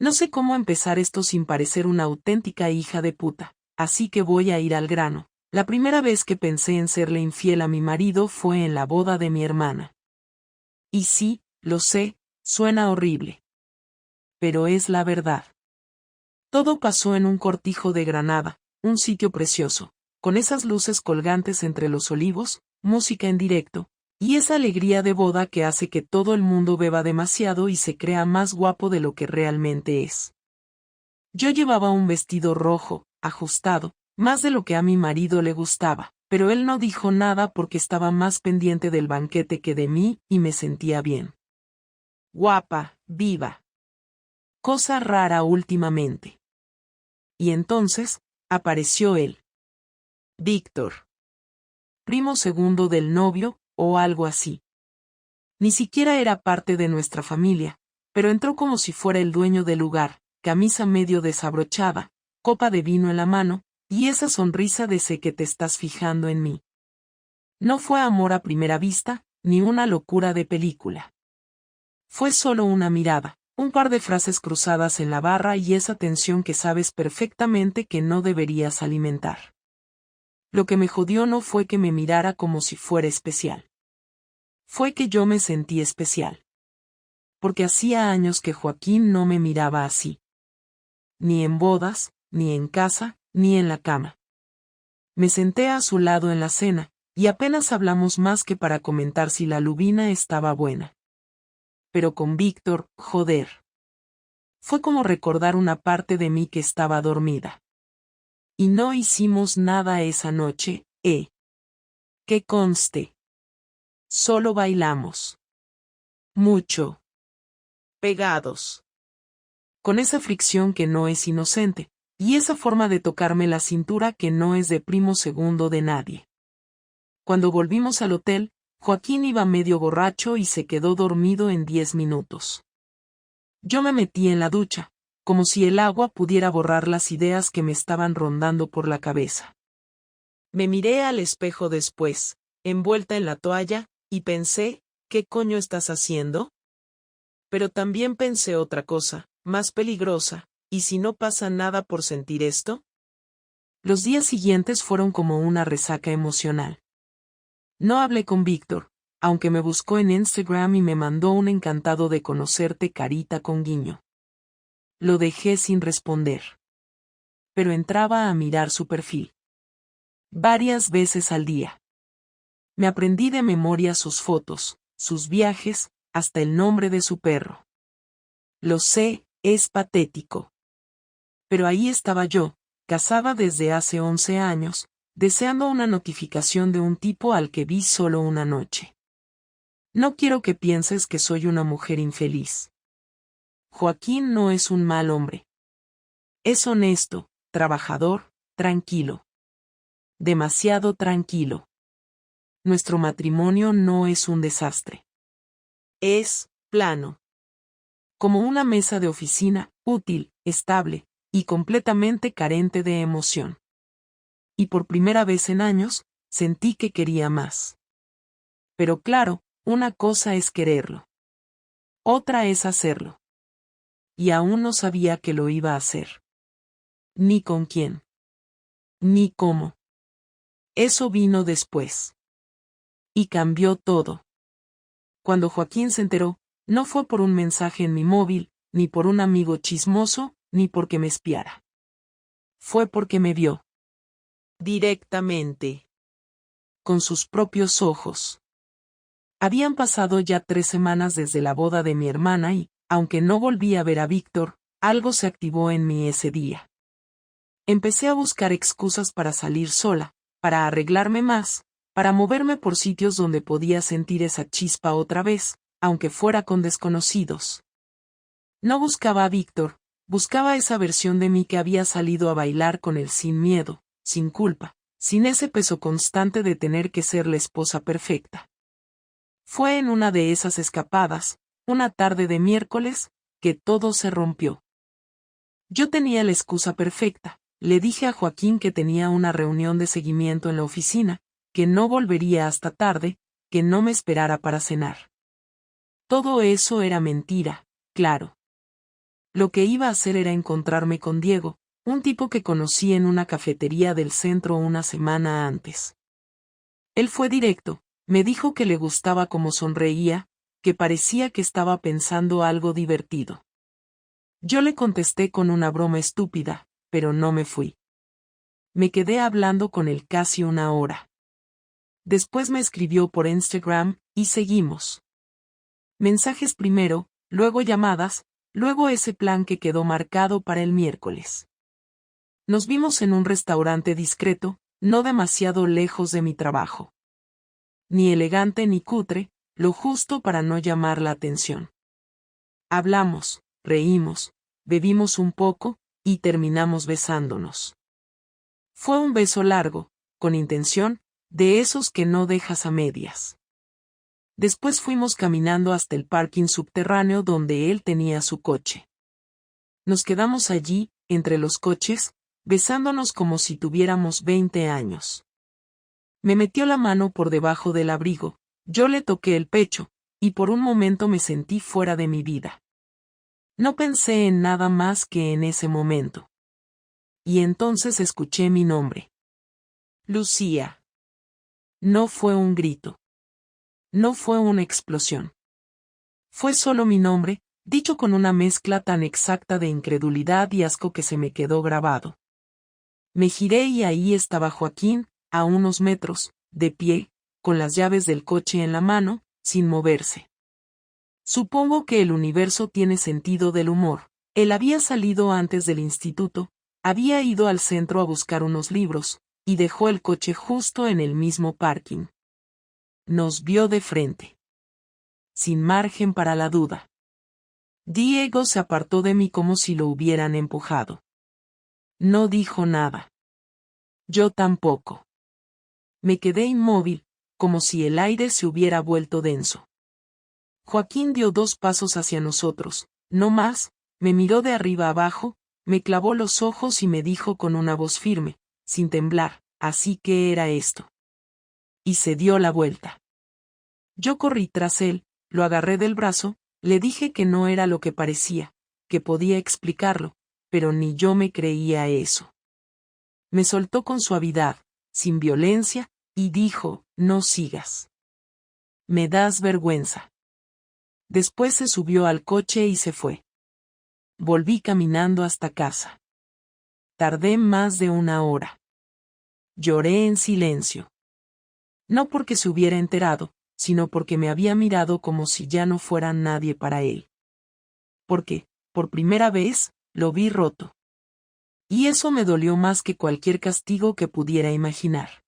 No sé cómo empezar esto sin parecer una auténtica hija de puta, así que voy a ir al grano. La primera vez que pensé en serle infiel a mi marido fue en la boda de mi hermana. Y sí, lo sé, suena horrible. Pero es la verdad. Todo pasó en un cortijo de Granada, un sitio precioso, con esas luces colgantes entre los olivos, música en directo, y esa alegría de boda que hace que todo el mundo beba demasiado y se crea más guapo de lo que realmente es. Yo llevaba un vestido rojo, ajustado, más de lo que a mi marido le gustaba, pero él no dijo nada porque estaba más pendiente del banquete que de mí y me sentía bien. Guapa, viva. Cosa rara últimamente. Y entonces, apareció él. Víctor. Primo segundo del novio, o algo así. Ni siquiera era parte de nuestra familia, pero entró como si fuera el dueño del lugar, camisa medio desabrochada, copa de vino en la mano, y esa sonrisa de sé que te estás fijando en mí. No fue amor a primera vista, ni una locura de película. Fue solo una mirada, un par de frases cruzadas en la barra y esa tensión que sabes perfectamente que no deberías alimentar. Lo que me jodió no fue que me mirara como si fuera especial. Fue que yo me sentí especial. Porque hacía años que Joaquín no me miraba así. Ni en bodas, ni en casa, ni en la cama. Me senté a su lado en la cena, y apenas hablamos más que para comentar si la lubina estaba buena. Pero con Víctor, joder. Fue como recordar una parte de mí que estaba dormida. Y no hicimos nada esa noche, Que conste. Solo bailamos. Mucho. Pegados. Con esa fricción que no es inocente, y esa forma de tocarme la cintura que no es de primo segundo de nadie. Cuando volvimos al hotel, Joaquín iba medio borracho y se quedó dormido en 10 minutos. Yo me metí en la ducha, como si el agua pudiera borrar las ideas que me estaban rondando por la cabeza. Me miré al espejo después, envuelta en la toalla, y pensé, ¿qué coño estás haciendo? Pero también pensé otra cosa, más peligrosa, ¿y si no pasa nada por sentir esto? Los días siguientes fueron como una resaca emocional. No hablé con Víctor, aunque me buscó en Instagram y me mandó un encantado de conocerte carita con guiño. Lo dejé sin responder. Pero entraba a mirar su perfil. Varias veces al día. Me aprendí de memoria sus fotos, sus viajes, hasta el nombre de su perro. Lo sé, es patético. Pero ahí estaba yo, casada desde hace 11 años, deseando una notificación de un tipo al que vi solo una noche. No quiero que pienses que soy una mujer infeliz. Joaquín no es un mal hombre. Es honesto, trabajador, tranquilo. Demasiado tranquilo. Nuestro matrimonio no es un desastre. Es plano. Como una mesa de oficina, útil, estable, y completamente carente de emoción. Y por primera vez en años, sentí que quería más. Pero claro, una cosa es quererlo. Otra es hacerlo. Y aún no sabía que lo iba a hacer. Ni con quién. Ni cómo. Eso vino después. Y cambió todo. Cuando Joaquín se enteró, no fue por un mensaje en mi móvil, ni por un amigo chismoso, ni porque me espiara. Fue porque me vio. Directamente. Con sus propios ojos. Habían pasado ya 3 semanas desde la boda de mi hermana y, aunque no volví a ver a Víctor, algo se activó en mí ese día. Empecé a buscar excusas para salir sola, para arreglarme más, para moverme por sitios donde podía sentir esa chispa otra vez, aunque fuera con desconocidos. No buscaba a Víctor, buscaba esa versión de mí que había salido a bailar con él sin miedo, sin culpa, sin ese peso constante de tener que ser la esposa perfecta. Fue en una de esas escapadas, una tarde de miércoles, que todo se rompió. Yo tenía la excusa perfecta, le dije a Joaquín que tenía una reunión de seguimiento en la oficina, que no volvería hasta tarde, que no me esperara para cenar. Todo eso era mentira, claro. lo que iba a hacer era encontrarme con Diego, un tipo que conocí en una cafetería del centro una semana antes. Él fue directo, me dijo que le gustaba cómo sonreía, que parecía que estaba pensando algo divertido. Yo le contesté con una broma estúpida, pero no me fui. Me quedé hablando con él casi una hora. Después me escribió por Instagram, y seguimos. Mensajes primero, luego llamadas, luego ese plan que quedó marcado para el miércoles. Nos vimos en un restaurante discreto, no demasiado lejos de mi trabajo. Ni elegante ni cutre, lo justo para no llamar la atención. Hablamos, reímos, bebimos un poco, y terminamos besándonos. Fue un beso largo, con intención, de esos que no dejas a medias. Después fuimos caminando hasta el parking subterráneo donde él tenía su coche. Nos quedamos allí, entre los coches, besándonos como si tuviéramos 20 años. Me metió la mano por debajo del abrigo, yo le toqué el pecho, y por un momento me sentí fuera de mi vida. No pensé en nada más que en ese momento. Y entonces escuché mi nombre. Lucía. No fue un grito. No fue una explosión. Fue solo mi nombre, dicho con una mezcla tan exacta de incredulidad y asco que se me quedó grabado. Me giré y ahí estaba Joaquín, a unos metros, de pie, con las llaves del coche en la mano, sin moverse. Supongo que el universo tiene sentido del humor. Él había salido antes del instituto, había ido al centro a buscar unos libros, y dejó el coche justo en el mismo parking. Nos vio de frente. Sin margen para la duda. Diego se apartó de mí como si lo hubieran empujado. No dijo nada. Yo tampoco. Me quedé inmóvil, como si el aire se hubiera vuelto denso. Joaquín dio 2 pasos hacia nosotros, no más, me miró de arriba abajo, me clavó los ojos y me dijo con una voz firme, sin temblar, así que era esto. Y se dio la vuelta. Yo corrí tras él, lo agarré del brazo, le dije que no era lo que parecía, que podía explicarlo, pero ni yo me creía eso. Me soltó con suavidad, sin violencia, y dijo, no sigas. Me das vergüenza. Después se subió al coche y se fue. Volví caminando hasta casa. Tardé más de 1 hora. Lloré en silencio. No porque se hubiera enterado, sino porque me había mirado como si ya no fuera nadie para él. Porque, por primera vez, lo vi roto. Y eso me dolió más que cualquier castigo que pudiera imaginar.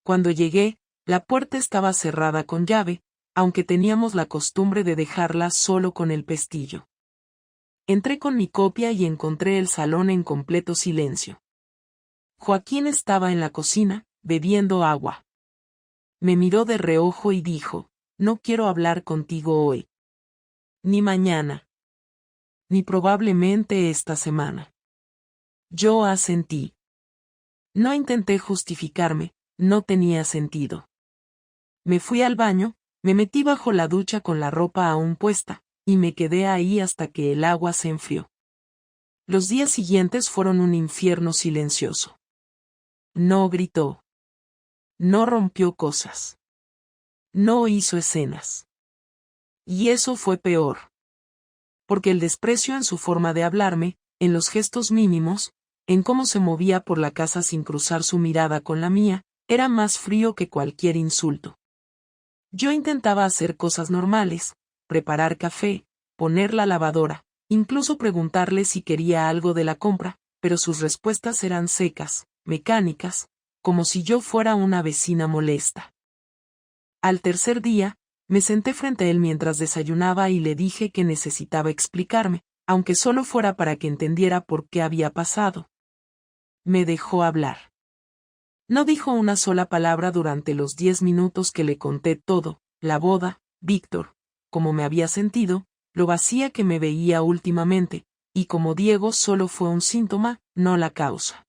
Cuando llegué, la puerta estaba cerrada con llave, aunque teníamos la costumbre de dejarla solo con el pestillo. Entré con mi copia y encontré el salón en completo silencio. Joaquín estaba en la cocina, bebiendo agua. Me miró de reojo y dijo, no quiero hablar contigo hoy. Ni mañana. Ni probablemente esta semana. Yo asentí. No intenté justificarme, no tenía sentido. Me fui al baño, me metí bajo la ducha con la ropa aún puesta, y me quedé ahí hasta que el agua se enfrió. Los días siguientes fueron un infierno silencioso. No gritó. No rompió cosas. No hizo escenas. Y eso fue peor. Porque el desprecio en su forma de hablarme, en los gestos mínimos, en cómo se movía por la casa sin cruzar su mirada con la mía, era más frío que cualquier insulto. Yo intentaba hacer cosas normales, preparar café, poner la lavadora, incluso preguntarle si quería algo de la compra, pero sus respuestas eran secas, mecánicas, como si yo fuera una vecina molesta. Al tercer día, me senté frente a él mientras desayunaba y le dije que necesitaba explicarme, aunque solo fuera para que entendiera por qué había pasado. Me dejó hablar. No dijo una sola palabra durante los 10 minutos que le conté todo, la boda, Víctor, cómo me había sentido, lo vacía que me veía últimamente, y como Diego solo fue un síntoma, no la causa.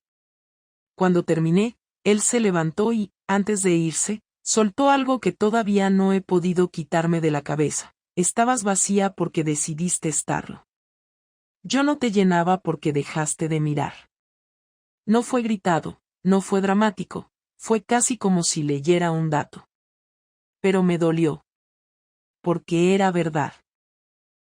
Cuando terminé, él se levantó y, antes de irse, soltó algo que todavía no he podido quitarme de la cabeza. Estabas vacía porque decidiste estarlo. Yo no te llenaba porque dejaste de mirar. No fue gritado, no fue dramático, fue casi como si leyera un dato. Pero me dolió. Porque era verdad.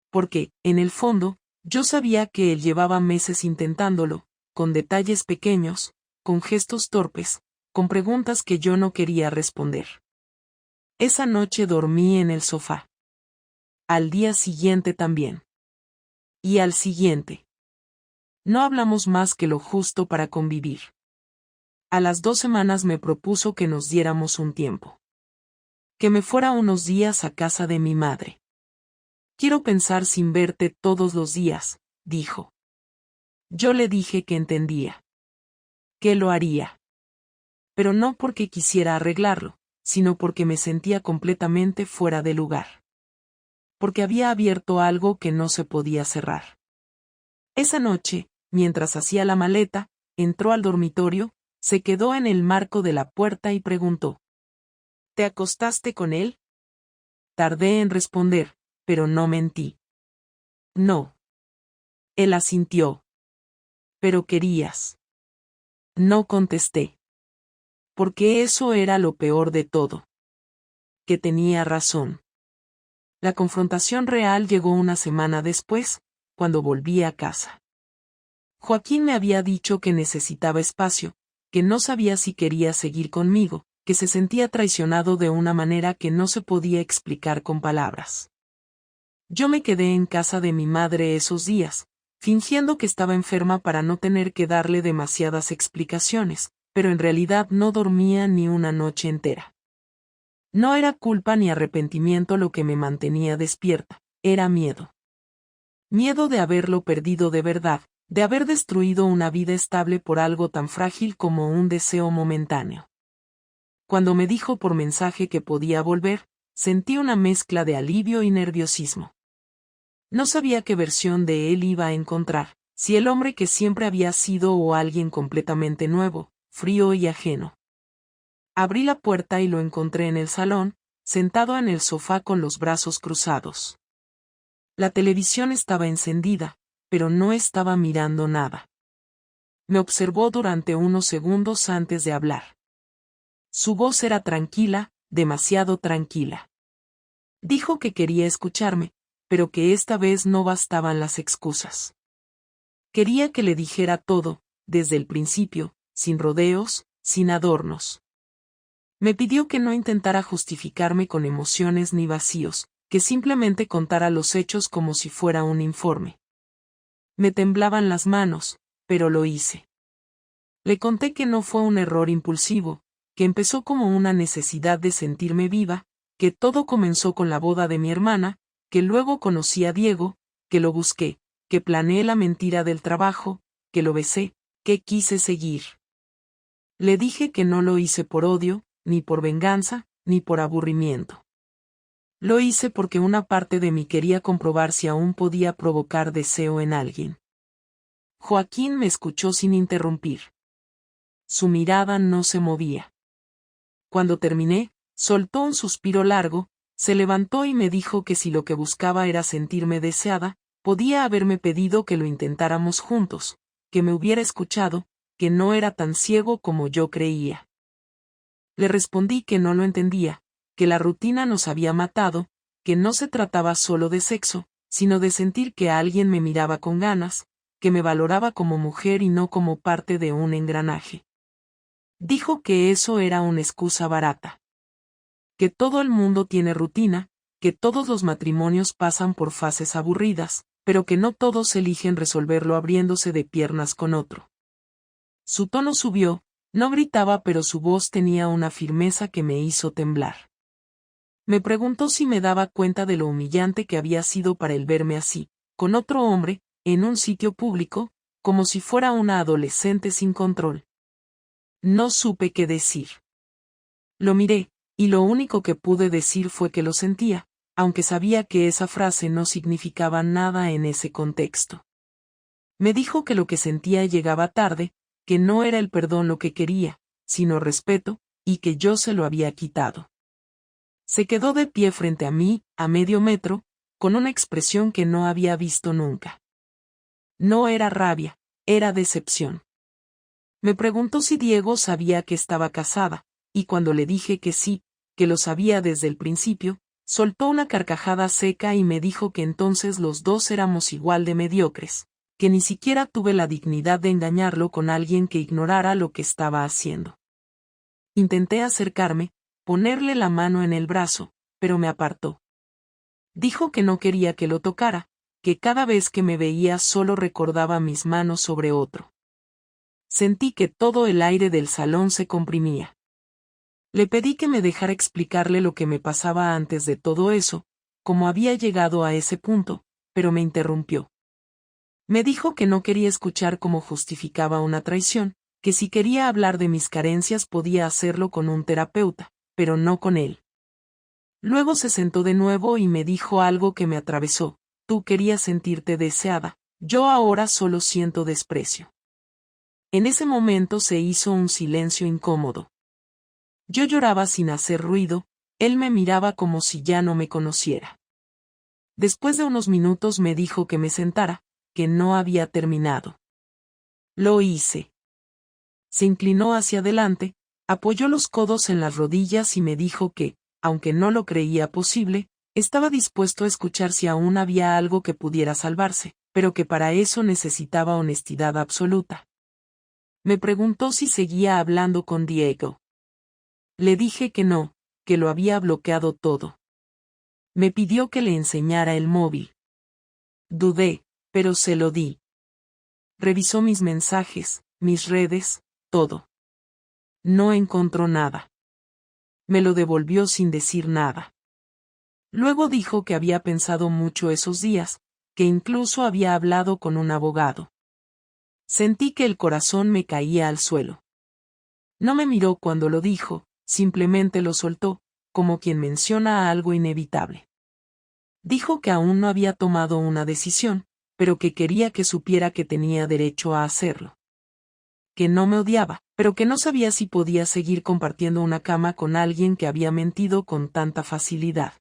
Porque, en el fondo, yo sabía que él llevaba meses intentándolo, con detalles pequeños, con gestos torpes, con preguntas que yo no quería responder. Esa noche dormí en el sofá. Al día siguiente también. Y al siguiente. No hablamos más que lo justo para convivir. A las 2 semanas me propuso que nos diéramos un tiempo. Que me fuera unos días a casa de mi madre. Quiero pensar sin verte todos los días, dijo. Yo le dije que entendía. Que lo haría. Pero no porque quisiera arreglarlo, sino porque me sentía completamente fuera de lugar. Porque había abierto algo que no se podía cerrar. Esa noche, mientras hacía la maleta, entró al dormitorio, se quedó en el marco de la puerta y preguntó. ¿Te acostaste con él? Tardé en responder, pero no mentí. No. Él asintió. Pero querías. No contesté. Porque eso era lo peor de todo. Que tenía razón. La confrontación real llegó una semana después, cuando volví a casa. Joaquín me había dicho que necesitaba espacio, que no sabía si quería seguir conmigo, que se sentía traicionado de una manera que no se podía explicar con palabras. Yo me quedé en casa de mi madre esos días, fingiendo que estaba enferma para no tener que darle demasiadas explicaciones, pero en realidad no dormía ni una noche entera. No era culpa ni arrepentimiento lo que me mantenía despierta, era miedo. Miedo de haberlo perdido de verdad, de haber destruido una vida estable por algo tan frágil como un deseo momentáneo. Cuando me dijo por mensaje que podía volver, sentí una mezcla de alivio y nerviosismo. No sabía qué versión de él iba a encontrar, si el hombre que siempre había sido o alguien completamente nuevo, frío y ajeno. Abrí la puerta y lo encontré en el salón, sentado en el sofá con los brazos cruzados. La televisión estaba encendida, pero no estaba mirando nada. Me observó durante unos segundos antes de hablar. Su voz era tranquila, demasiado tranquila. Dijo que quería escucharme, pero que esta vez no bastaban las excusas. Quería que le dijera todo, desde el principio, sin rodeos, sin adornos. Me pidió que no intentara justificarme con emociones ni vacíos, que simplemente contara los hechos como si fuera un informe. Me temblaban las manos, pero lo hice. Le conté que no fue un error impulsivo, que empezó como una necesidad de sentirme viva, que todo comenzó con la boda de mi hermana, que luego conocí a Diego, que lo busqué, que planeé la mentira del trabajo, que lo besé, que quise seguir. Le dije que no lo hice por odio, ni por venganza, ni por aburrimiento. Lo hice porque una parte de mí quería comprobar si aún podía provocar deseo en alguien. Joaquín me escuchó sin interrumpir. Su mirada no se movía. Cuando terminé, soltó un suspiro largo, se levantó y me dijo que si lo que buscaba era sentirme deseada, podía haberme pedido que lo intentáramos juntos, que me hubiera escuchado, que no era tan ciego como yo creía. Le respondí que no lo entendía, que la rutina nos había matado, que no se trataba solo de sexo, sino de sentir que alguien me miraba con ganas, que me valoraba como mujer y no como parte de un engranaje. Dijo que eso era una excusa barata. Que todo el mundo tiene rutina, que todos los matrimonios pasan por fases aburridas, pero que no todos eligen resolverlo abriéndose de piernas con otro. Su tono subió, no gritaba pero su voz tenía una firmeza que me hizo temblar. Me preguntó si me daba cuenta de lo humillante que había sido para él verme así, con otro hombre, en un sitio público, como si fuera una adolescente sin control. No supe qué decir. Lo miré, y lo único que pude decir fue que lo sentía, aunque sabía que esa frase no significaba nada en ese contexto. Me dijo que lo que sentía llegaba tarde, que no era el perdón lo que quería, sino respeto, y que yo se lo había quitado. Se quedó de pie frente a mí, a medio metro, con una expresión que no había visto nunca. No era rabia, era decepción. Me preguntó si Diego sabía que estaba casada, y cuando le dije que sí, que lo sabía desde el principio, soltó una carcajada seca y me dijo que entonces los dos éramos igual de mediocres, que ni siquiera tuve la dignidad de engañarlo con alguien que ignorara lo que estaba haciendo. Intenté acercarme, ponerle la mano en el brazo, pero me apartó. Dijo que no quería que lo tocara, que cada vez que me veía solo recordaba mis manos sobre otro. Sentí que todo el aire del salón se comprimía. Le pedí que me dejara explicarle lo que me pasaba antes de todo eso, cómo había llegado a ese punto, pero me interrumpió. Me dijo que no quería escuchar cómo justificaba una traición, que si quería hablar de mis carencias podía hacerlo con un terapeuta, pero no con él. Luego se sentó de nuevo y me dijo algo que me atravesó: tú querías sentirte deseada, yo ahora solo siento desprecio. En ese momento se hizo un silencio incómodo. Yo lloraba sin hacer ruido, él me miraba como si ya no me conociera. Después de unos minutos me dijo que me sentara, que no había terminado. Lo hice. Se inclinó hacia adelante, apoyó los codos en las rodillas y me dijo que, aunque no lo creía posible, estaba dispuesto a escuchar si aún había algo que pudiera salvarse, pero que para eso necesitaba honestidad absoluta. Me preguntó si seguía hablando con Diego. Le dije que no, que lo había bloqueado todo. Me pidió que le enseñara el móvil. Dudé, pero se lo di. Revisó mis mensajes, mis redes, todo. No encontró nada. Me lo devolvió sin decir nada. Luego dijo que había pensado mucho esos días, que incluso había hablado con un abogado. Sentí que el corazón me caía al suelo. No me miró cuando lo dijo, simplemente lo soltó, como quien menciona algo inevitable. Dijo que aún no había tomado una decisión, pero que quería que supiera que tenía derecho a hacerlo. Que no me odiaba, pero que no sabía si podía seguir compartiendo una cama con alguien que había mentido con tanta facilidad.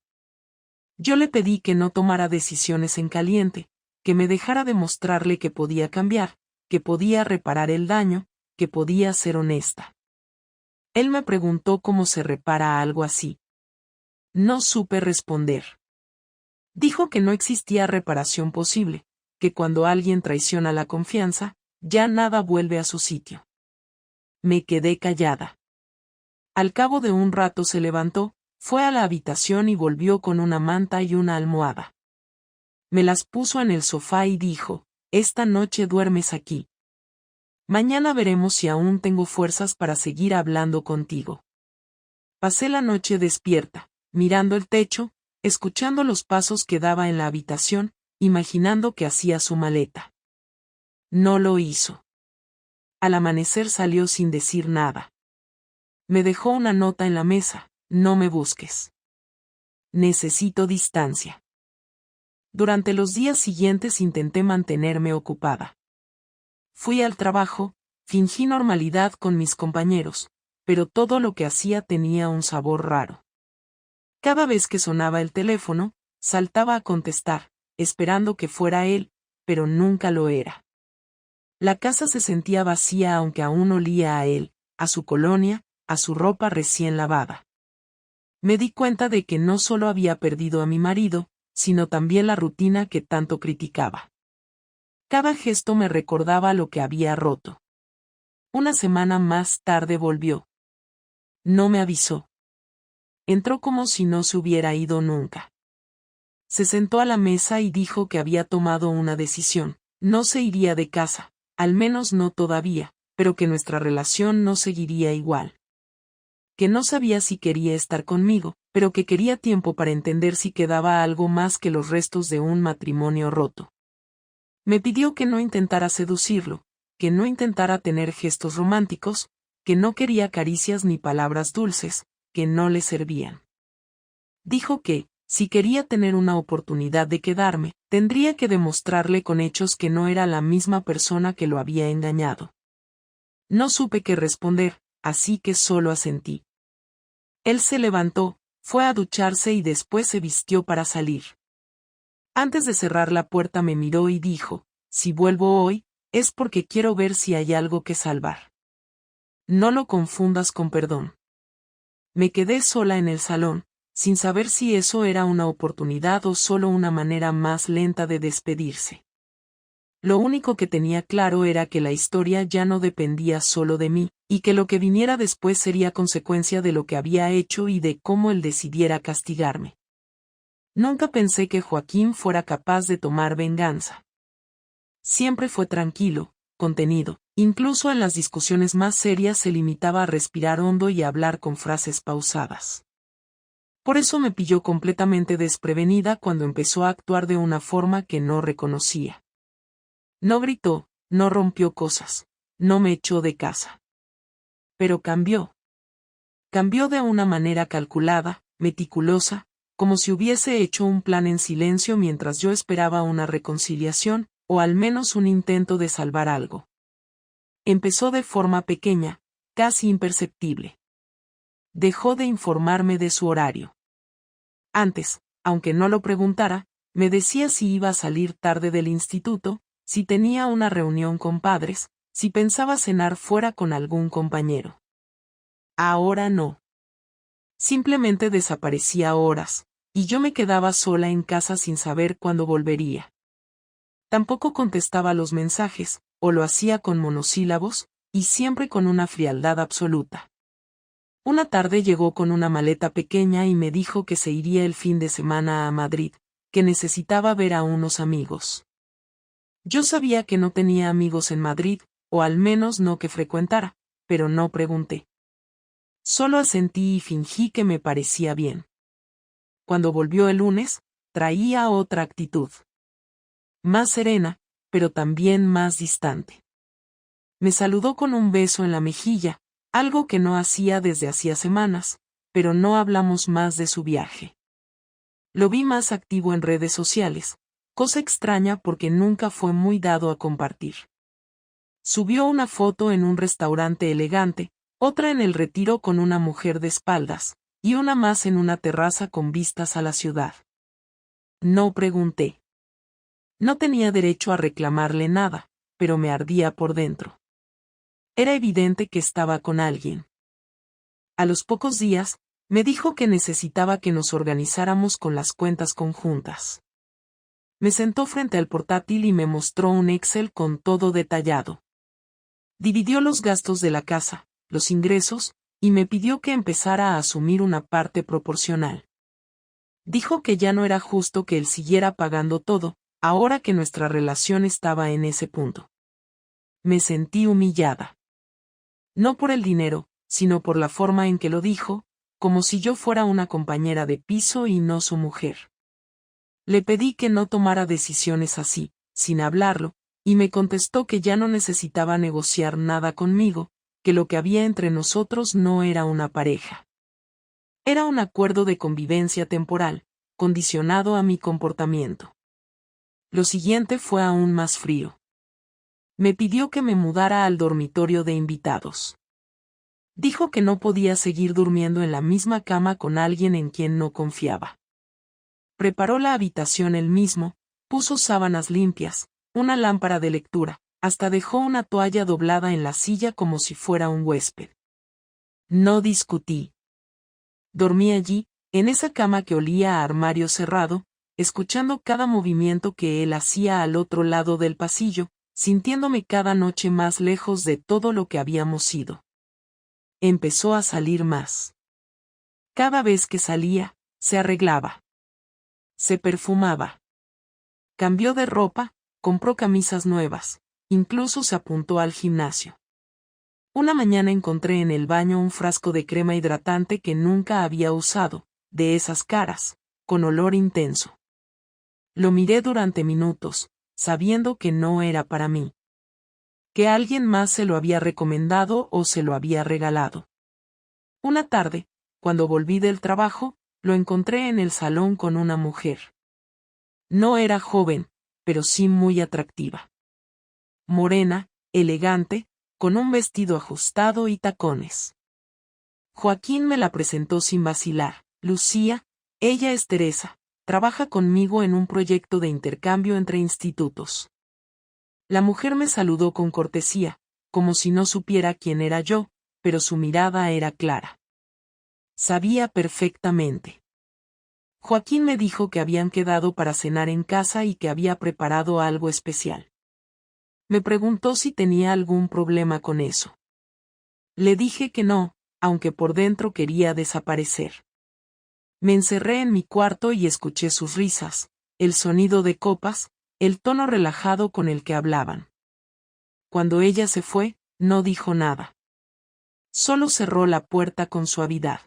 Yo le pedí que no tomara decisiones en caliente, que me dejara demostrarle que podía cambiar, que podía reparar el daño, que podía ser honesta. Él me preguntó cómo se repara algo así. No supe responder. Dijo que no existía reparación posible, que cuando alguien traiciona la confianza, ya nada vuelve a su sitio. Me quedé callada. Al cabo de un rato se levantó, fue a la habitación y volvió con una manta y una almohada. Me las puso en el sofá y dijo: esta noche duermes aquí. Mañana veremos si aún tengo fuerzas para seguir hablando contigo. Pasé la noche despierta, mirando el techo, escuchando los pasos que daba en la habitación, imaginando que hacía su maleta. No lo hizo. Al amanecer salió sin decir nada. Me dejó una nota en la mesa: no me busques. Necesito distancia. Durante los días siguientes intenté mantenerme ocupada. Fui al trabajo, fingí normalidad con mis compañeros, pero todo lo que hacía tenía un sabor raro. Cada vez que sonaba el teléfono, saltaba a contestar, esperando que fuera él, pero nunca lo era. La casa se sentía vacía aunque aún olía a él, a su colonia, a su ropa recién lavada. Me di cuenta de que no solo había perdido a mi marido, sino también la rutina que tanto criticaba. Cada gesto me recordaba lo que había roto. Una semana más tarde volvió. No me avisó. Entró como si no se hubiera ido nunca. Se sentó a la mesa y dijo que había tomado una decisión: no se iría de casa, al menos no todavía, pero que nuestra relación no seguiría igual. Que no sabía si quería estar conmigo, pero que quería tiempo para entender si quedaba algo más que los restos de un matrimonio roto. Me pidió que no intentara seducirlo, que no intentara tener gestos románticos, que no quería caricias ni palabras dulces, que no le servían. Dijo que, si quería tener una oportunidad de quedarme, tendría que demostrarle con hechos que no era la misma persona que lo había engañado. No supe qué responder, así que solo asentí. Él se levantó, fue a ducharse y después se vistió para salir. Antes de cerrar la puerta me miró y dijo: Si vuelvo hoy, es porque quiero ver si hay algo que salvar. No lo confundas con perdón. Me quedé sola en el salón, sin saber si eso era una oportunidad o solo una manera más lenta de despedirse. Lo único que tenía claro era que la historia ya no dependía solo de mí, y que lo que viniera después sería consecuencia de lo que había hecho y de cómo él decidiera castigarme. Nunca pensé que Joaquín fuera capaz de tomar venganza. Siempre fue tranquilo, contenido, incluso en las discusiones más serias se limitaba a respirar hondo y a hablar con frases pausadas. Por eso me pilló completamente desprevenida cuando empezó a actuar de una forma que no reconocía. No gritó, no rompió cosas, no me echó de casa. Pero cambió. Cambió de una manera calculada, meticulosa, como si hubiese hecho un plan en silencio mientras yo esperaba una reconciliación, o al menos un intento de salvar algo. Empezó de forma pequeña, casi imperceptible. Dejó de informarme de su horario. Antes, aunque no lo preguntara, me decía si iba a salir tarde del instituto, si tenía una reunión con padres, si pensaba cenar fuera con algún compañero. Ahora no. Simplemente desaparecía horas, y yo me quedaba sola en casa sin saber cuándo volvería. Tampoco contestaba los mensajes, o lo hacía con monosílabos, y siempre con una frialdad absoluta. Una tarde llegó con una maleta pequeña y me dijo que se iría el fin de semana a Madrid, que necesitaba ver a unos amigos. Yo sabía que no tenía amigos en Madrid, o al menos no que frecuentara, pero no pregunté. Solo asentí y fingí que me parecía bien. Cuando volvió el lunes, traía otra actitud. Más serena, pero también más distante. Me saludó con un beso en la mejilla, algo que no hacía desde hacía semanas, pero no hablamos más de su viaje. Lo vi más activo en redes sociales, cosa extraña porque nunca fue muy dado a compartir. Subió una foto en un restaurante elegante, otra en el Retiro con una mujer de espaldas, y una más en una terraza con vistas a la ciudad. No pregunté. No tenía derecho a reclamarle nada, pero me ardía por dentro. Era evidente que estaba con alguien. A los pocos días, me dijo que necesitaba que nos organizáramos con las cuentas conjuntas. Me sentó frente al portátil y me mostró un Excel con todo detallado. Dividió los gastos de la casa, los ingresos, y me pidió que empezara a asumir una parte proporcional. Dijo que ya no era justo que él siguiera pagando todo, ahora que nuestra relación estaba en ese punto. Me sentí humillada. No por el dinero, sino por la forma en que lo dijo, como si yo fuera una compañera de piso y no su mujer. Le pedí que no tomara decisiones así, sin hablarlo, y me contestó que ya no necesitaba negociar nada conmigo, que lo que había entre nosotros no era una pareja. Era un acuerdo de convivencia temporal, condicionado a mi comportamiento. Lo siguiente fue aún más frío. Me pidió que me mudara al dormitorio de invitados. Dijo que no podía seguir durmiendo en la misma cama con alguien en quien no confiaba. Preparó la habitación él mismo, puso sábanas limpias, una lámpara de lectura, hasta dejó una toalla doblada en la silla como si fuera un huésped. No discutí. Dormí allí, en esa cama que olía a armario cerrado, escuchando cada movimiento que él hacía al otro lado del pasillo, sintiéndome cada noche más lejos de todo lo que habíamos sido. Empezó a salir más. Cada vez que salía, se arreglaba. Se perfumaba. Cambió de ropa, compró camisas nuevas, incluso se apuntó al gimnasio. Una mañana encontré en el baño un frasco de crema hidratante que nunca había usado, de esas caras, con olor intenso. Lo miré durante minutos, sabiendo que no era para mí. Que alguien más se lo había recomendado o se lo había regalado. Una tarde, cuando volví del trabajo, lo encontré en el salón con una mujer. No era joven, pero sí muy atractiva. Morena, elegante, con un vestido ajustado y tacones. Joaquín me la presentó sin vacilar. Lucía, ella es Teresa, trabaja conmigo en un proyecto de intercambio entre institutos. La mujer me saludó con cortesía, como si no supiera quién era yo, pero su mirada era clara. Sabía perfectamente. Joaquín me dijo que habían quedado para cenar en casa y que había preparado algo especial. Me preguntó si tenía algún problema con eso. Le dije que no, aunque por dentro quería desaparecer. Me encerré en mi cuarto y escuché sus risas, el sonido de copas, el tono relajado con el que hablaban. Cuando ella se fue, no dijo nada. Solo cerró la puerta con suavidad.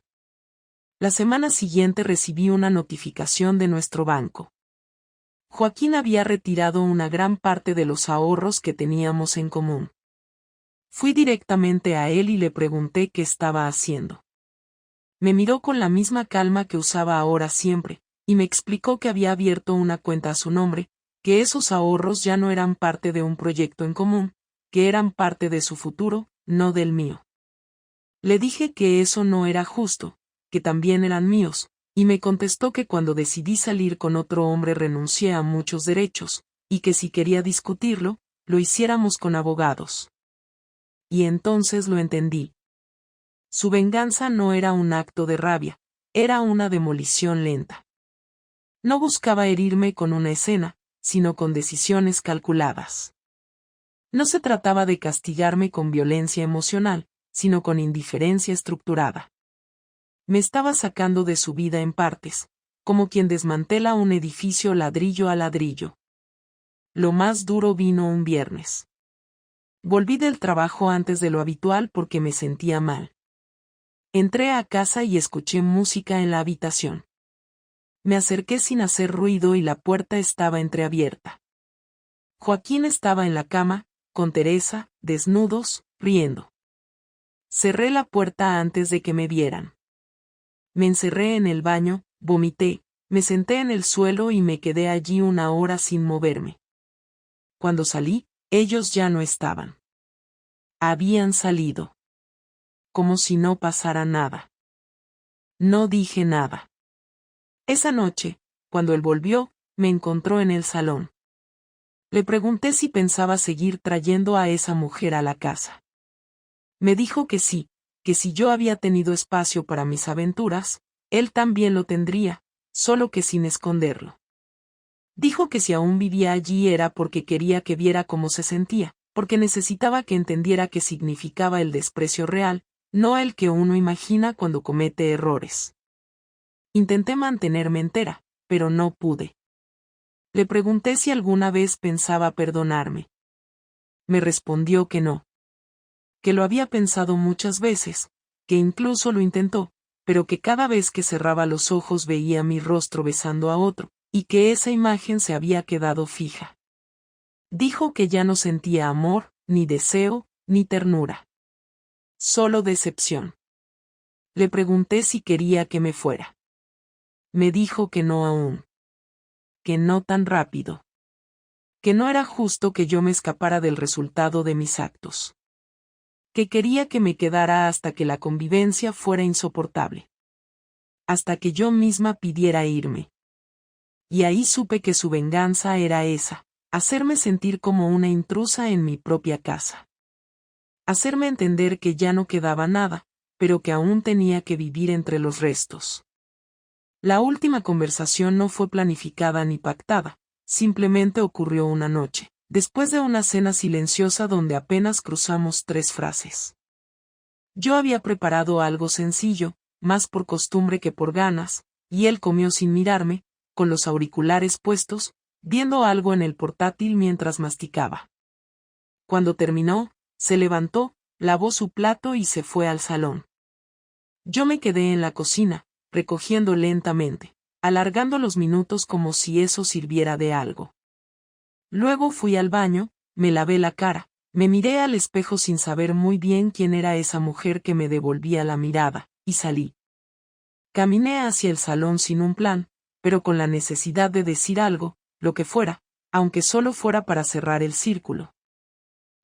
La semana siguiente recibí una notificación de nuestro banco. Joaquín había retirado una gran parte de los ahorros que teníamos en común. Fui directamente a él y le pregunté qué estaba haciendo. Me miró con la misma calma que usaba ahora siempre, y me explicó que había abierto una cuenta a su nombre, que esos ahorros ya no eran parte de un proyecto en común, que eran parte de su futuro, no del mío. Le dije que eso no era justo, que también eran míos, y me contestó que cuando decidí salir con otro hombre renuncié a muchos derechos, y que si quería discutirlo, lo hiciéramos con abogados. Y entonces lo entendí. Su venganza no era un acto de rabia, era una demolición lenta. No buscaba herirme con una escena, sino con decisiones calculadas. No se trataba de castigarme con violencia emocional, sino con indiferencia estructurada. Me estaba sacando de su vida en partes, como quien desmantela un edificio ladrillo a ladrillo. Lo más duro vino un viernes. Volví del trabajo antes de lo habitual porque me sentía mal. Entré a casa y escuché música en la habitación. Me acerqué sin hacer ruido y la puerta estaba entreabierta. Joaquín estaba en la cama, con Teresa, desnudos, riendo. Cerré la puerta antes de que me vieran. Me encerré en el baño, vomité, me senté en el suelo y me quedé allí una hora sin moverme. Cuando salí, ellos ya no estaban. Habían salido. Como si no pasara nada. No dije nada. Esa noche, cuando él volvió, me encontró en el salón. Le pregunté si pensaba seguir trayendo a esa mujer a la casa. Me dijo que sí, que si yo había tenido espacio para mis aventuras, él también lo tendría, solo que sin esconderlo. Dijo que si aún vivía allí era porque quería que viera cómo se sentía, porque necesitaba que entendiera qué significaba el desprecio real, no el que uno imagina cuando comete errores. Intenté mantenerme entera, pero no pude. Le pregunté si alguna vez pensaba perdonarme. Me respondió que no. Que lo había pensado muchas veces, que incluso lo intentó, pero que cada vez que cerraba los ojos veía mi rostro besando a otro, y que esa imagen se había quedado fija. Dijo que ya no sentía amor, ni deseo, ni ternura. Solo decepción. Le pregunté si quería que me fuera. Me dijo que no aún. Que no tan rápido. Que no era justo que yo me escapara del resultado de mis actos. Que quería que me quedara hasta que la convivencia fuera insoportable. Hasta que yo misma pidiera irme. Y ahí supe que su venganza era esa, hacerme sentir como una intrusa en mi propia casa. Hacerme entender que ya no quedaba nada, pero que aún tenía que vivir entre los restos. La última conversación no fue planificada ni pactada, simplemente ocurrió una noche, después de una cena silenciosa donde apenas cruzamos 3 frases. Yo había preparado algo sencillo, más por costumbre que por ganas, y él comió sin mirarme, con los auriculares puestos, viendo algo en el portátil mientras masticaba. Cuando terminó, se levantó, lavó su plato y se fue al salón. Yo me quedé en la cocina, recogiendo lentamente, alargando los minutos como si eso sirviera de algo. Luego fui al baño, me lavé la cara, me miré al espejo sin saber muy bien quién era esa mujer que me devolvía la mirada, y salí. Caminé hacia el salón sin un plan, pero con la necesidad de decir algo, lo que fuera, aunque solo fuera para cerrar el círculo.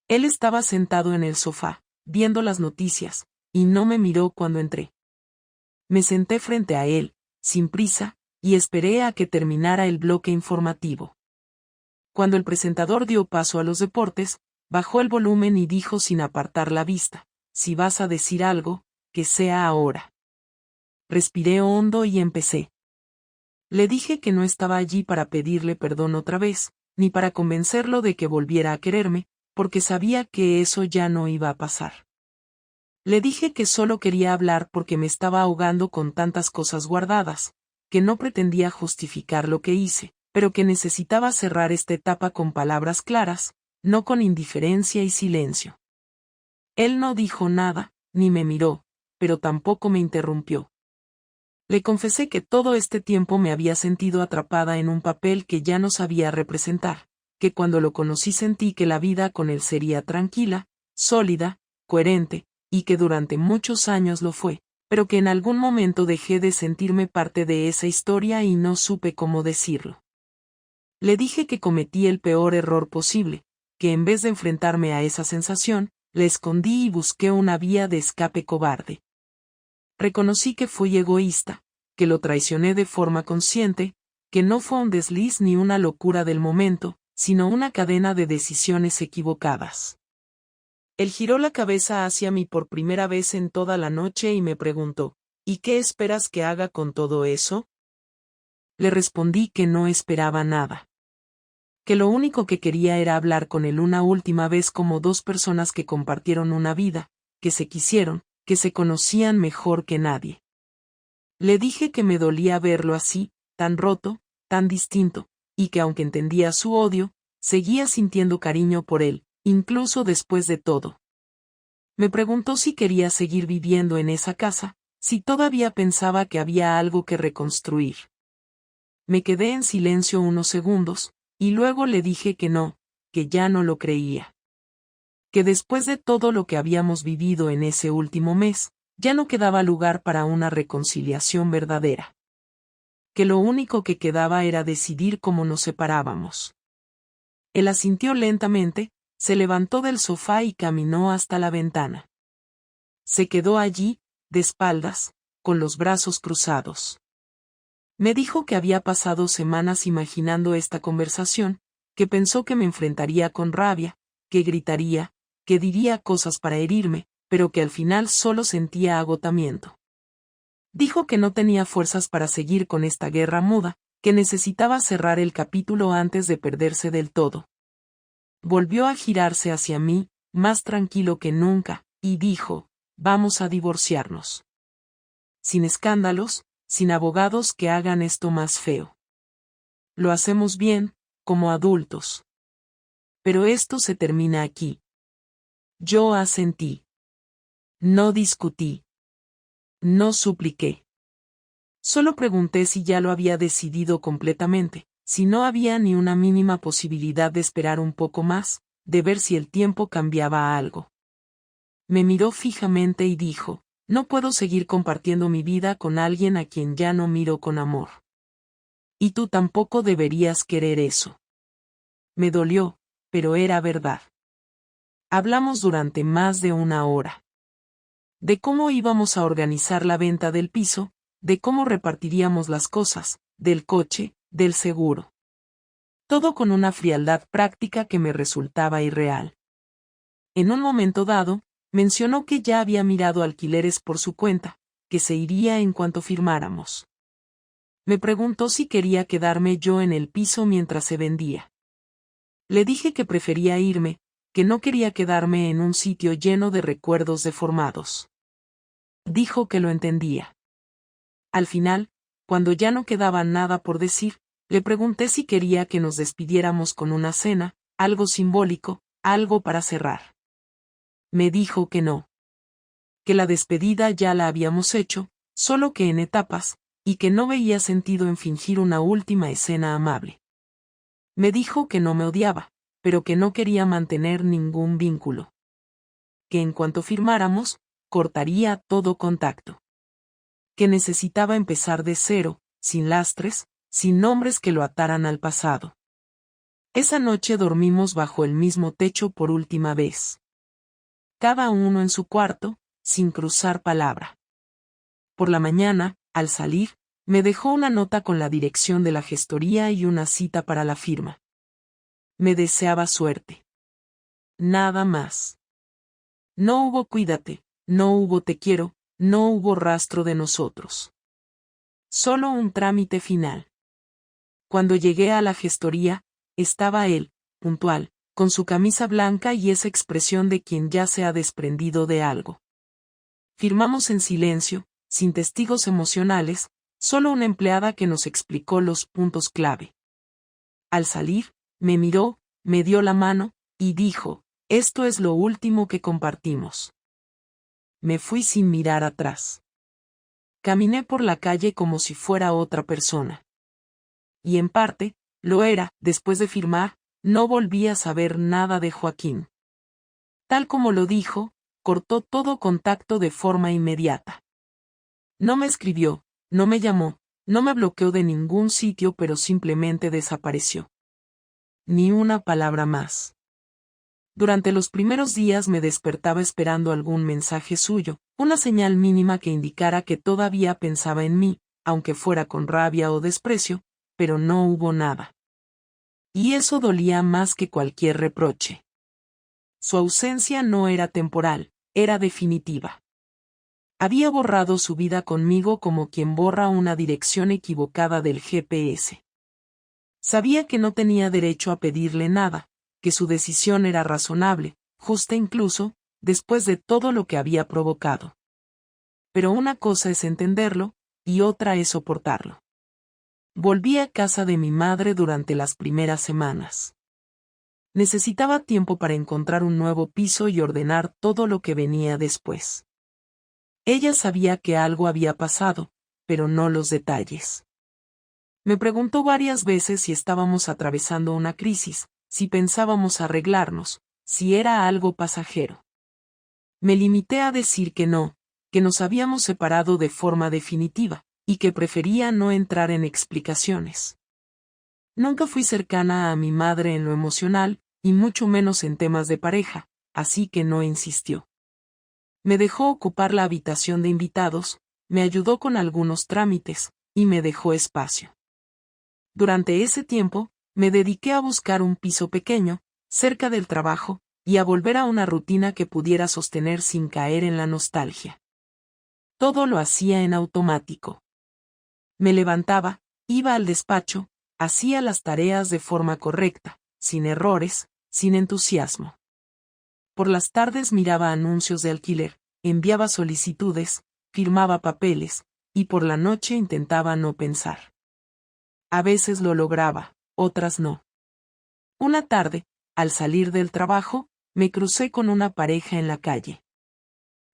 Él estaba sentado en el sofá, viendo las noticias, y no me miró cuando entré. Me senté frente a él, sin prisa, y esperé a que terminara el bloque informativo. Cuando el presentador dio paso a los deportes, bajó el volumen y dijo sin apartar la vista: si vas a decir algo, que sea ahora. Respiré hondo y empecé. Le dije que no estaba allí para pedirle perdón otra vez, ni para convencerlo de que volviera a quererme, porque sabía que eso ya no iba a pasar. Le dije que solo quería hablar porque me estaba ahogando con tantas cosas guardadas, que no pretendía justificar lo que hice, pero que necesitaba cerrar esta etapa con palabras claras, no con indiferencia y silencio. Él no dijo nada, ni me miró, pero tampoco me interrumpió. Le confesé que todo este tiempo me había sentido atrapada en un papel que ya no sabía representar, que cuando lo conocí sentí que la vida con él sería tranquila, sólida, coherente, y que durante muchos años lo fue, pero que en algún momento dejé de sentirme parte de esa historia y no supe cómo decirlo. Le dije que cometí el peor error posible, que en vez de enfrentarme a esa sensación, la escondí y busqué una vía de escape cobarde. Reconocí que fui egoísta, que lo traicioné de forma consciente, que no fue un desliz ni una locura del momento, sino una cadena de decisiones equivocadas. Él giró la cabeza hacia mí por primera vez en toda la noche y me preguntó: ¿y qué esperas que haga con todo eso? Le respondí que no esperaba nada. Que lo único que quería era hablar con él una última vez como dos personas que compartieron una vida, que se quisieron, que se conocían mejor que nadie. Le dije que me dolía verlo así, tan roto, tan distinto, y que aunque entendía su odio, seguía sintiendo cariño por él, incluso después de todo. Me preguntó si quería seguir viviendo en esa casa, si todavía pensaba que había algo que reconstruir. Me quedé en silencio unos segundos, y luego le dije que no, que ya no lo creía. Que después de todo lo que habíamos vivido en ese último mes, ya no quedaba lugar para una reconciliación verdadera. Que lo único que quedaba era decidir cómo nos separábamos. Él asintió lentamente, se levantó del sofá y caminó hasta la ventana. Se quedó allí, de espaldas, con los brazos cruzados. Me dijo que había pasado semanas imaginando esta conversación, que pensó que me enfrentaría con rabia, que gritaría, que diría cosas para herirme, pero que al final solo sentía agotamiento. Dijo que no tenía fuerzas para seguir con esta guerra muda, que necesitaba cerrar el capítulo antes de perderse del todo. Volvió a girarse hacia mí, más tranquilo que nunca, y dijo: vamos a divorciarnos. Sin escándalos, sin abogados que hagan esto más feo. Lo hacemos bien, como adultos. Pero esto se termina aquí. Yo asentí. No discutí. No supliqué. Solo pregunté si ya lo había decidido completamente, si no había ni una mínima posibilidad de esperar un poco más, de ver si el tiempo cambiaba algo. Me miró fijamente y dijo: no puedo seguir compartiendo mi vida con alguien a quien ya no miro con amor. Y tú tampoco deberías querer eso. Me dolió, pero era verdad. Hablamos durante más de una hora. De cómo íbamos a organizar la venta del piso, de cómo repartiríamos las cosas, del coche, del seguro. Todo con una frialdad práctica que me resultaba irreal. En un momento dado, mencionó que ya había mirado alquileres por su cuenta, que se iría en cuanto firmáramos. Me preguntó si quería quedarme yo en el piso mientras se vendía. Le dije que prefería irme, que no quería quedarme en un sitio lleno de recuerdos deformados. Dijo que lo entendía. Al final, cuando ya no quedaba nada por decir, le pregunté si quería que nos despidiéramos con una cena, algo simbólico, algo para cerrar. Me dijo que no. Que la despedida ya la habíamos hecho, solo que en etapas, y que no veía sentido en fingir una última escena amable. Me dijo que no me odiaba, pero que no quería mantener ningún vínculo. Que en cuanto firmáramos, cortaría todo contacto. Que necesitaba empezar de cero, sin lastres, sin nombres que lo ataran al pasado. Esa noche dormimos bajo el mismo techo por última vez. Cada uno en su cuarto, sin cruzar palabra. Por la mañana, al salir, me dejó una nota con la dirección de la gestoría y una cita para la firma. Me deseaba suerte. Nada más. No hubo cuídate, no hubo te quiero, no hubo rastro de nosotros. Solo un trámite final. Cuando llegué a la gestoría, estaba él, puntual, con su camisa blanca y esa expresión de quien ya se ha desprendido de algo. Firmamos en silencio, sin testigos emocionales, solo una empleada que nos explicó los puntos clave. Al salir, me miró, me dio la mano, y dijo, esto es lo último que compartimos. Me fui sin mirar atrás. Caminé por la calle como si fuera otra persona. Y en parte, lo era, después de firmar, no volví a saber nada de Joaquín. Tal como lo dijo, cortó todo contacto de forma inmediata. No me escribió, no me llamó, no me bloqueó de ningún sitio, pero simplemente desapareció. Ni una palabra más. Durante los primeros días me despertaba esperando algún mensaje suyo, una señal mínima que indicara que todavía pensaba en mí, aunque fuera con rabia o desprecio, pero no hubo nada. Y eso dolía más que cualquier reproche. Su ausencia no era temporal, era definitiva. Había borrado su vida conmigo como quien borra una dirección equivocada del GPS. Sabía que no tenía derecho a pedirle nada, que su decisión era razonable, justa incluso, después de todo lo que había provocado. Pero una cosa es entenderlo, y otra es soportarlo. Volví a casa de mi madre durante las primeras semanas. Necesitaba tiempo para encontrar un nuevo piso y ordenar todo lo que venía después. Ella sabía que algo había pasado, pero no los detalles. Me preguntó varias veces si estábamos atravesando una crisis, si pensábamos arreglarnos, si era algo pasajero. Me limité a decir que no, que nos habíamos separado de forma definitiva, y que prefería no entrar en explicaciones. Nunca fui cercana a mi madre en lo emocional, y mucho menos en temas de pareja, así que no insistió. Me dejó ocupar la habitación de invitados, me ayudó con algunos trámites, y me dejó espacio. Durante ese tiempo, me dediqué a buscar un piso pequeño, cerca del trabajo, y a volver a una rutina que pudiera sostener sin caer en la nostalgia. Todo lo hacía en automático. Me levantaba, iba al despacho, hacía las tareas de forma correcta, sin errores, sin entusiasmo. Por las tardes miraba anuncios de alquiler, enviaba solicitudes, firmaba papeles, y por la noche intentaba no pensar. A veces lo lograba, otras no. Una tarde, al salir del trabajo, me crucé con una pareja en la calle.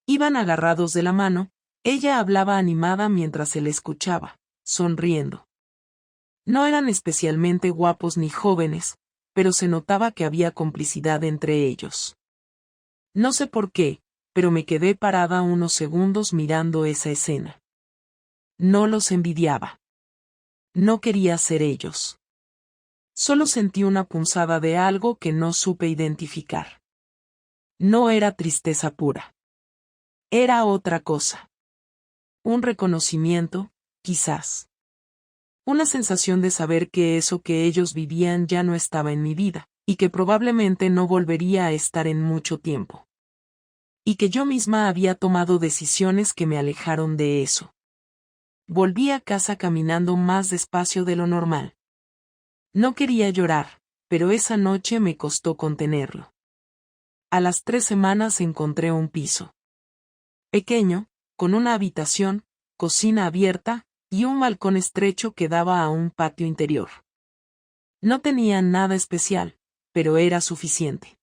Iban agarrados de la mano, ella hablaba animada mientras él escuchaba, sonriendo. No eran especialmente guapos ni jóvenes, pero se notaba que había complicidad entre ellos. No sé por qué, pero me quedé parada unos segundos mirando esa escena. No los envidiaba. No quería ser ellos. Solo sentí una punzada de algo que no supe identificar. No era tristeza pura. Era otra cosa. Un reconocimiento, quizás. Una sensación de saber que eso que ellos vivían ya no estaba en mi vida, y que probablemente no volvería a estar en mucho tiempo. Y que yo misma había tomado decisiones que me alejaron de eso. Volví a casa caminando más despacio de lo normal. No quería llorar, pero esa noche me costó contenerlo. A las 3 semanas encontré un piso. Pequeño, con una habitación, cocina abierta, y un balcón estrecho que daba a un patio interior. No tenía nada especial, pero era suficiente.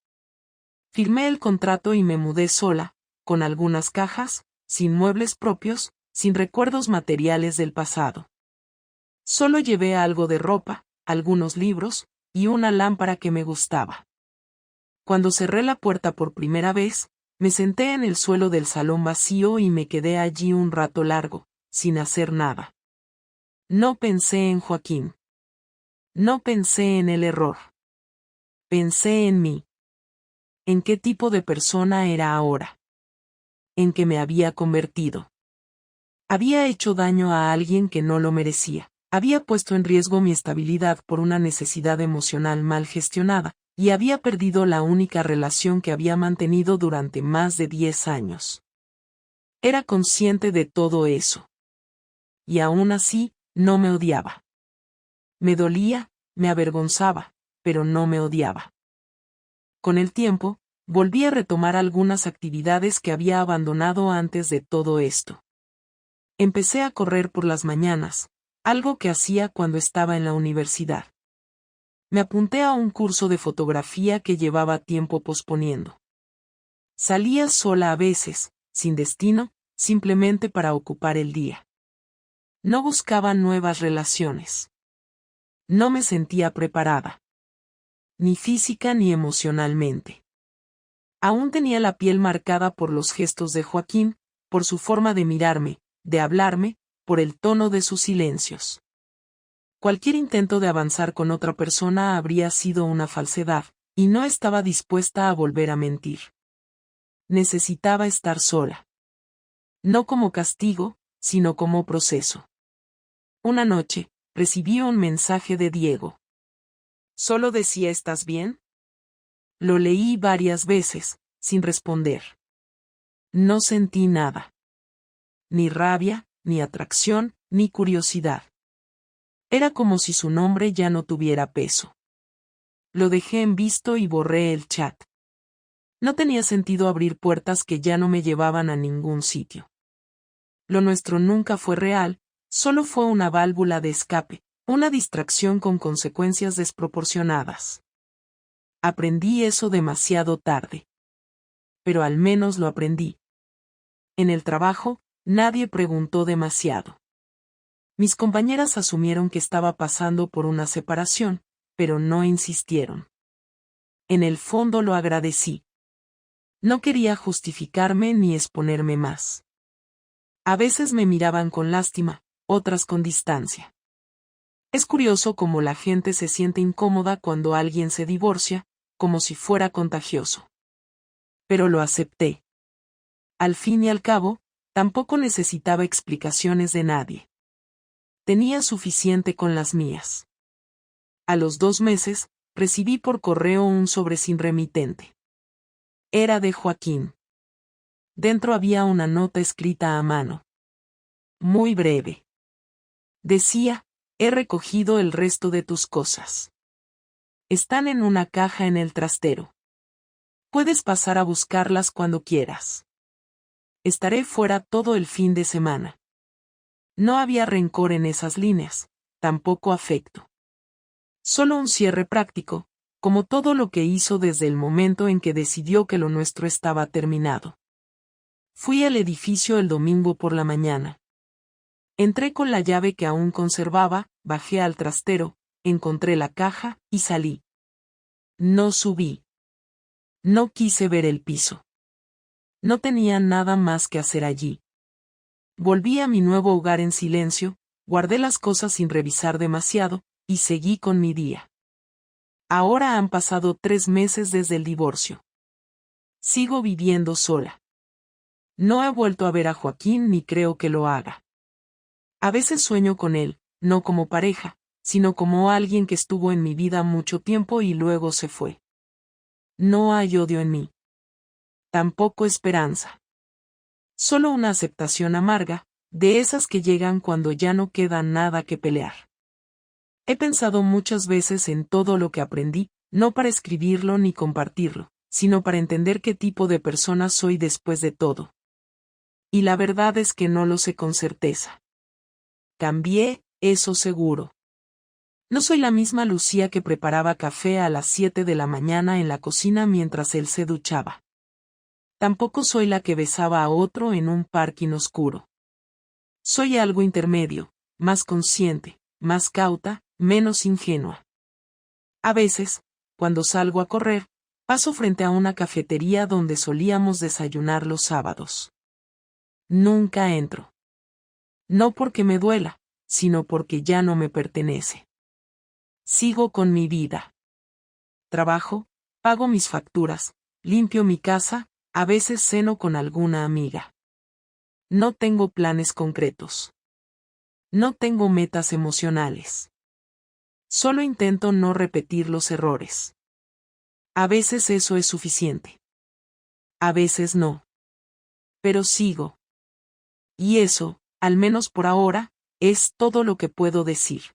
Firmé el contrato y me mudé sola, con algunas cajas, sin muebles propios, sin recuerdos materiales del pasado. Solo llevé algo de ropa, algunos libros, y una lámpara que me gustaba. Cuando cerré la puerta por primera vez, me senté en el suelo del salón vacío y me quedé allí un rato largo, sin hacer nada. No pensé en Joaquín. No pensé en el error. Pensé en mí. ¿En qué tipo de persona era ahora? ¿En qué me había convertido? Había hecho daño a alguien que no lo merecía. Había puesto en riesgo mi estabilidad por una necesidad emocional mal gestionada, y había perdido la única relación que había mantenido durante más de 10 años. Era consciente de todo eso. Y aún así, no me odiaba. Me dolía, me avergonzaba, pero no me odiaba. Con el tiempo, volví a retomar algunas actividades que había abandonado antes de todo esto. Empecé a correr por las mañanas, algo que hacía cuando estaba en la universidad. Me apunté a un curso de fotografía que llevaba tiempo posponiendo. Salía sola a veces, sin destino, simplemente para ocupar el día. No buscaba nuevas relaciones. No me sentía preparada. Ni física ni emocionalmente. Aún tenía la piel marcada por los gestos de Joaquín, por su forma de mirarme, de hablarme, por el tono de sus silencios. Cualquier intento de avanzar con otra persona habría sido una falsedad, y no estaba dispuesta a volver a mentir. Necesitaba estar sola. No como castigo, sino como proceso. Una noche, recibí un mensaje de Diego. Solo decía ¿estás bien? Lo leí varias veces, sin responder. No sentí nada. Ni rabia, ni atracción, ni curiosidad. Era como si su nombre ya no tuviera peso. Lo dejé en visto y borré el chat. No tenía sentido abrir puertas que ya no me llevaban a ningún sitio. Lo nuestro nunca fue real, solo fue una válvula de escape, una distracción con consecuencias desproporcionadas. Aprendí eso demasiado tarde. Pero al menos lo aprendí. En el trabajo, nadie preguntó demasiado. Mis compañeras asumieron que estaba pasando por una separación, pero no insistieron. En el fondo lo agradecí. No quería justificarme ni exponerme más. A veces me miraban con lástima, otras con distancia. Es curioso cómo la gente se siente incómoda cuando alguien se divorcia, como si fuera contagioso. Pero lo acepté. Al fin y al cabo, tampoco necesitaba explicaciones de nadie. Tenía suficiente con las mías. A los 2 meses, recibí por correo un sobre sin remitente. Era de Joaquín. Dentro había una nota escrita a mano. Muy breve. Decía, he recogido el resto de tus cosas. Están en una caja en el trastero. Puedes pasar a buscarlas cuando quieras. Estaré fuera todo el fin de semana. No había rencor en esas líneas, tampoco afecto. Solo un cierre práctico, como todo lo que hizo desde el momento en que decidió que lo nuestro estaba terminado. Fui al edificio el domingo por la mañana. Entré con la llave que aún conservaba, bajé al trastero, encontré la caja, y salí. No subí. No quise ver el piso. No tenía nada más que hacer allí. Volví a mi nuevo hogar en silencio, guardé las cosas sin revisar demasiado, y seguí con mi día. Ahora han pasado 3 meses desde el divorcio. Sigo viviendo sola. No he vuelto a ver a Joaquín ni creo que lo haga. A veces sueño con él, no como pareja, sino como alguien que estuvo en mi vida mucho tiempo y luego se fue. No hay odio en mí. Tampoco esperanza. Solo una aceptación amarga, de esas que llegan cuando ya no queda nada que pelear. He pensado muchas veces en todo lo que aprendí, no para escribirlo ni compartirlo, sino para entender qué tipo de persona soy después de todo. Y la verdad es que no lo sé con certeza. Cambié, eso seguro. No soy la misma Lucía que preparaba café a las 7 de la mañana en la cocina mientras él se duchaba. Tampoco soy la que besaba a otro en un parking oscuro. Soy algo intermedio, más consciente, más cauta, menos ingenua. A veces, cuando salgo a correr, paso frente a una cafetería donde solíamos desayunar los sábados. Nunca entro. No porque me duela, sino porque ya no me pertenece. Sigo con mi vida. Trabajo, pago mis facturas, limpio mi casa, a veces ceno con alguna amiga. No tengo planes concretos. No tengo metas emocionales. Solo intento no repetir los errores. A veces eso es suficiente. A veces no. Pero sigo. Y eso, al menos por ahora, es todo lo que puedo decir.